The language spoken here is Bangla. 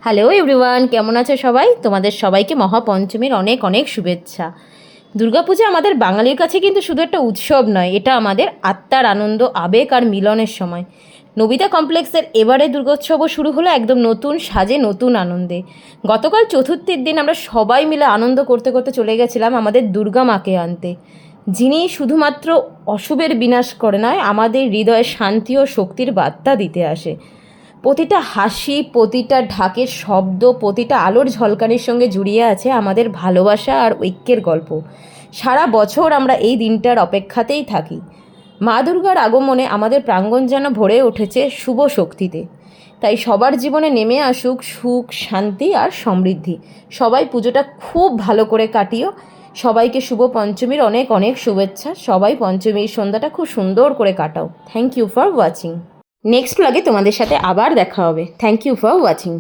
হ্যালো এভরিওয়ান, কেমন আছো সবাই? তোমাদের সবাইকে মহাপঞ্চমীর অনেক অনেক শুভেচ্ছা। দুর্গাপূজা আমাদের বাঙালির কাছে কিন্তু শুধু একটা উৎসব নয়, এটা আমাদের আত্মার আনন্দ, আবেগ আর মিলনের সময়। নবিতা কমপ্লেক্সের এবারে দুর্গোৎসবও শুরু হলো একদম নতুন সাজে, নতুন আনন্দে। গতকাল চতুর্থীর দিন আমরা সবাই মিলে আনন্দ করতে করতে চলে গেছিলাম আমাদের দুর্গা মাকে আনতে, যিনি শুধুমাত্র অশুভের বিনাশ করে নয়, আমাদের হৃদয়ে শান্তি ও শক্তির বার্তা দিতে আসে। প্রতিটা হাসি, প্রতিটা ঢাকের শব্দ, প্রতিটা আলোর ঝলকানির সঙ্গে জুড়িয়ে আছে আমাদের ভালোবাসা আর ঐক্যের গল্প। সারা বছর আমরা এই দিনটার অপেক্ষাতেই থাকি। মা দুর্গার আগমনে আমাদের প্রাঙ্গণ যেন ভরে উঠেছে শুভ শক্তিতে। তাই সবার জীবনে নেমে আসুক সুখ, শান্তি আর সমৃদ্ধি। সবাই পুজোটা খুব ভালো করে কাটিও। সবাইকে শুভ পঞ্চমীর অনেক অনেক শুভেচ্ছা। সবাই পঞ্চমীর সন্ধ্যাটা খুব সুন্দর করে কাটাও। Thank you for watching. Next ব্লগে তোমাদের সাথে আবার দেখা হবে। Thank you for watching.